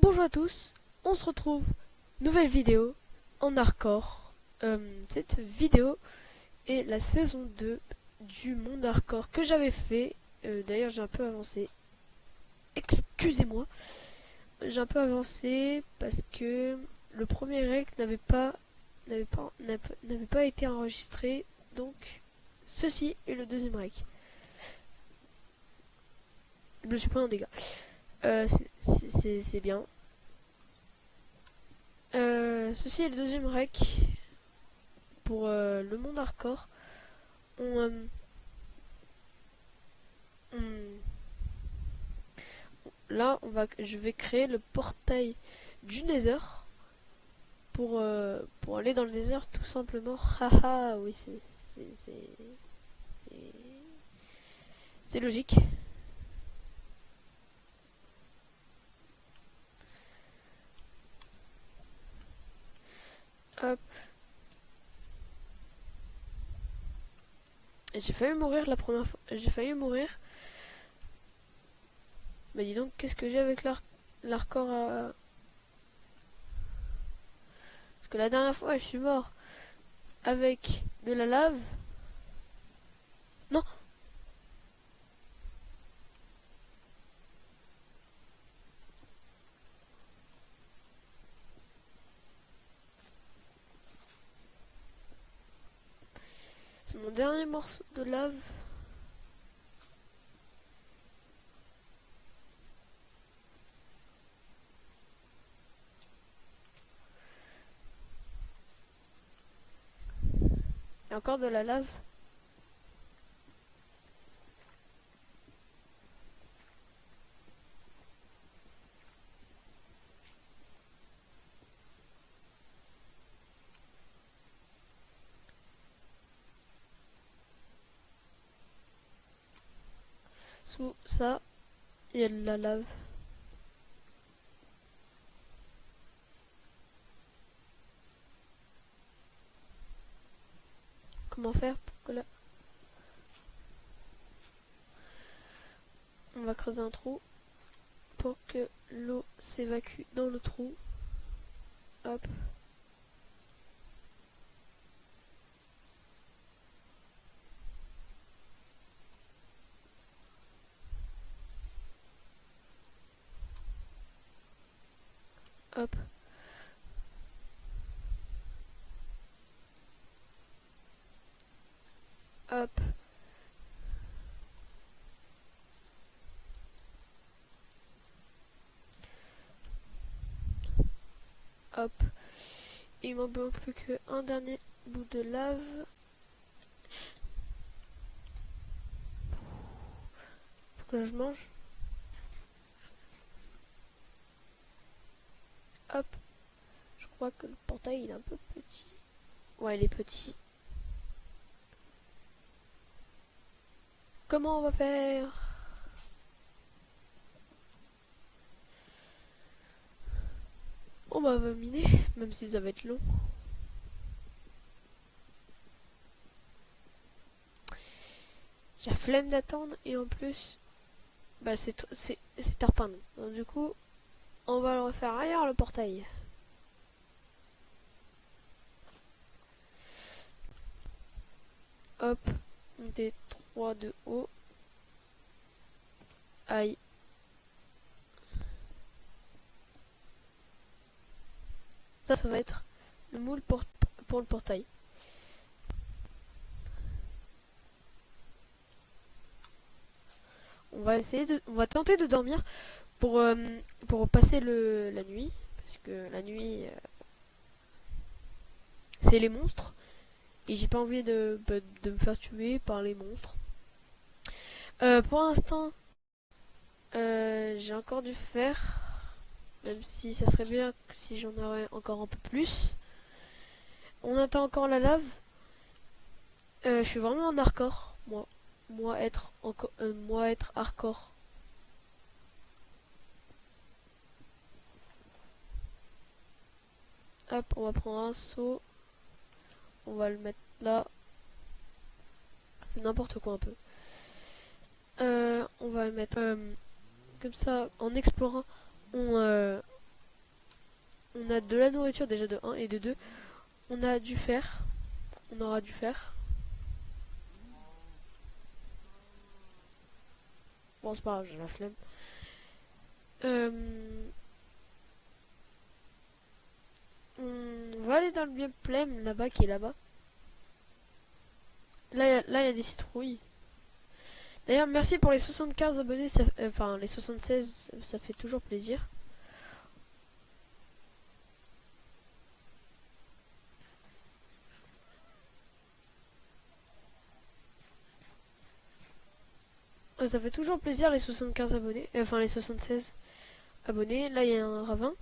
Bonjour à tous, on se retrouve, nouvelle vidéo en hardcore. Cette vidéo est la saison 2 du monde hardcore que j'avais fait. D'ailleurs j'ai un peu avancé, excusez-moi, j'ai un peu avancé parce que le premier rec n'avait pas été enregistré, donc ceci est le deuxième rec. Je me suis pris un dégât, c'est bien. Ceci est le deuxième rec pour le monde hardcore. Là, je vais créer le portail du Nether pour aller dans le Nether tout simplement. Haha, oui, c'est logique. Hop. J'ai failli mourir la première fois. J'ai failli mourir. Mais dis donc, qu'est-ce que j'ai avec l'hardcore à... Parce que la dernière fois, je suis mort avec de la lave. Non. C'est mon dernier morceau de lave. Il y a encore de la lave. Sous ça, il y a de la lave. Comment faire pour que là... On va creuser un trou pour que l'eau s'évacue dans le trou. Hop. Hop. Hop. Hop. Il m'en manque plus qu'un dernier bout de lave. Faut que je mange. Hop. Je crois que le portail il est un peu petit. Ouais, il est petit. Comment on va faire? On va miner, même si ça va être long. J'ai la flemme d'attendre et en plus, bah c'est tarpin. Donc du coup, on va le refaire ailleurs le portail. Hop, monter 3 de haut. Aïe. Ça va être le moule pour le portail. On va tenter de dormir pour passer la nuit, parce que la nuit c'est les monstres et j'ai pas envie de me faire tuer par les monstres. Pour l'instant, j'ai encore du fer, même si ça serait bien si j'en aurais encore un peu plus. On attend encore la lave. Je suis vraiment en hardcore, moi être hardcore. Hop, on va prendre un seau. On va le mettre là. c'est n'importe quoi un peu. On va mettre comme ça, en explorant, on a de la nourriture déjà de un et de 2. On a du fer. On aura du fer. Bon, c'est pas grave, j'ai la flemme. On va aller dans le gameplay là-bas qui est là-bas. Là, il y a des citrouilles. D'ailleurs, merci pour les 75 abonnés, enfin les 76, ça fait toujours plaisir. Ça fait toujours plaisir les 75 abonnés, enfin les 76 abonnés. Là, il y a un ravin.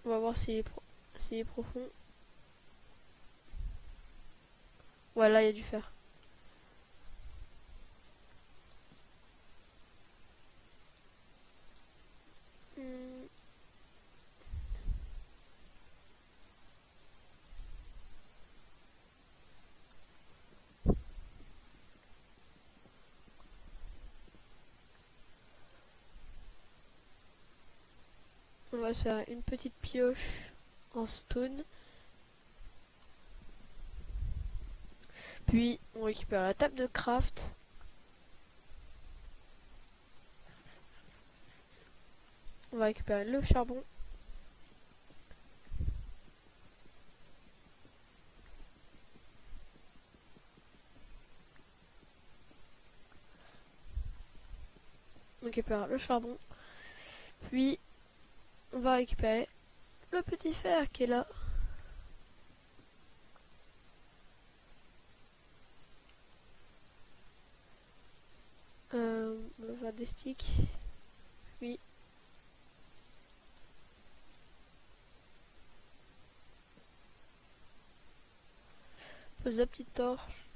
On va voir s'il est profond. Ouais, là, il y a du fer. Hmm. On va se faire une petite pioche en stone. Puis, on récupère la table de craft. On va récupérer le charbon. On récupère le charbon. Puis, on va récupérer le petit fer qui est là. On va faire des sticks. Puis, pose la petite torche.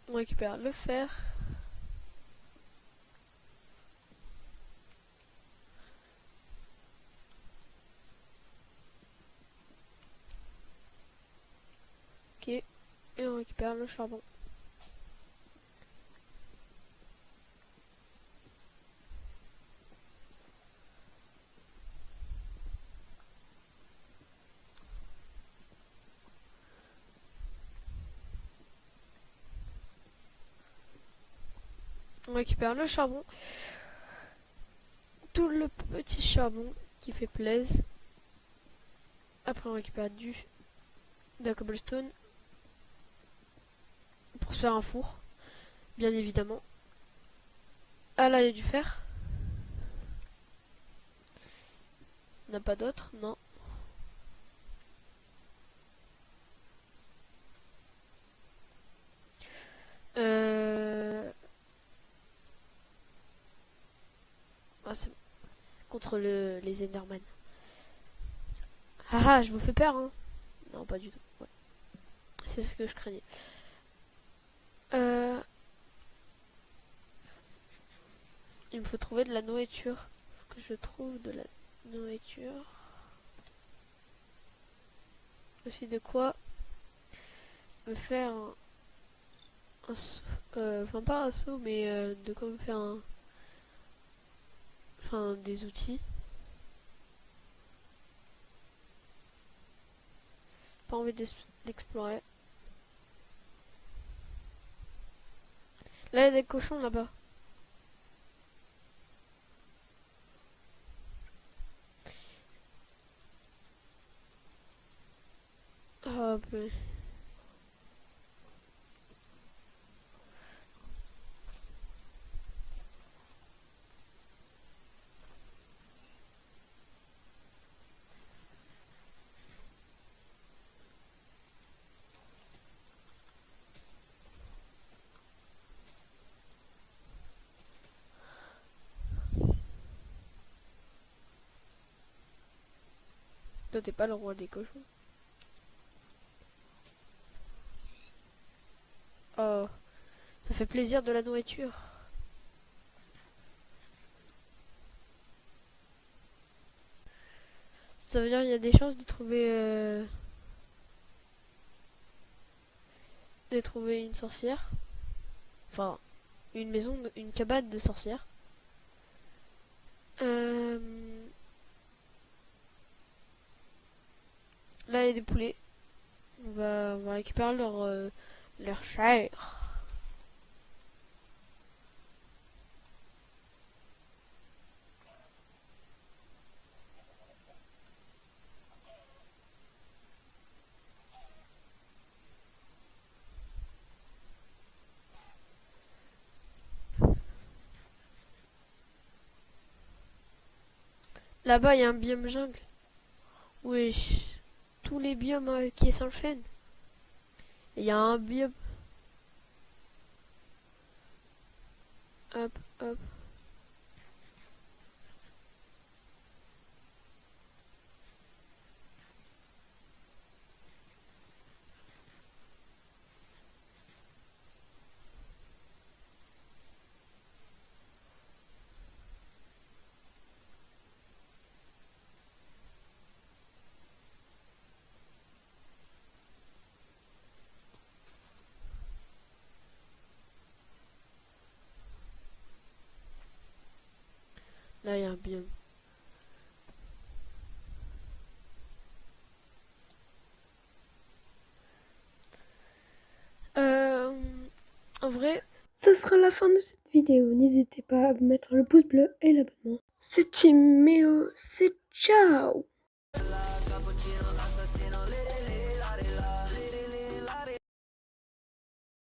On récupère le fer. Ok. Et on récupère le charbon. On récupère le charbon. Tout le petit charbon qui fait plaisir. Après on récupère de la cobblestone. Pour se faire un four. Bien évidemment. Ah là il y a du fer. On n'a pas d'autre, non. Ah, c'est contre les Enderman. Ah ah, je vous fais peur, hein. Non, pas du tout. Ouais. C'est ce que je craignais. Il me faut trouver de la nourriture. Faut que je trouve de la nourriture. Aussi de quoi me faire enfin pas un saut, mais de quoi me faire enfin des outils. Pas envie d'explorer. Là il y a des cochons là-bas. Ah ben. Toi t'es pas le roi des cochons. Oh, ça fait plaisir de la nourriture. Ça veut dire qu'il y a des chances de trouver une sorcière. Enfin, une maison, une cabane de sorcières. Euh, Là, il y a des poulets. On va récupérer leur chair. Là-bas, il y a un biome jungle. Oui, tous les biomes qui s'enchaînent. Il y a un biome. Hop, hop. Là, il y a un biome. Euh, En vrai, Ce sera la fin de cette vidéo. N'hésitez pas à mettre le pouce bleu et l'abonnement. C'est Timéo, c'est ciao!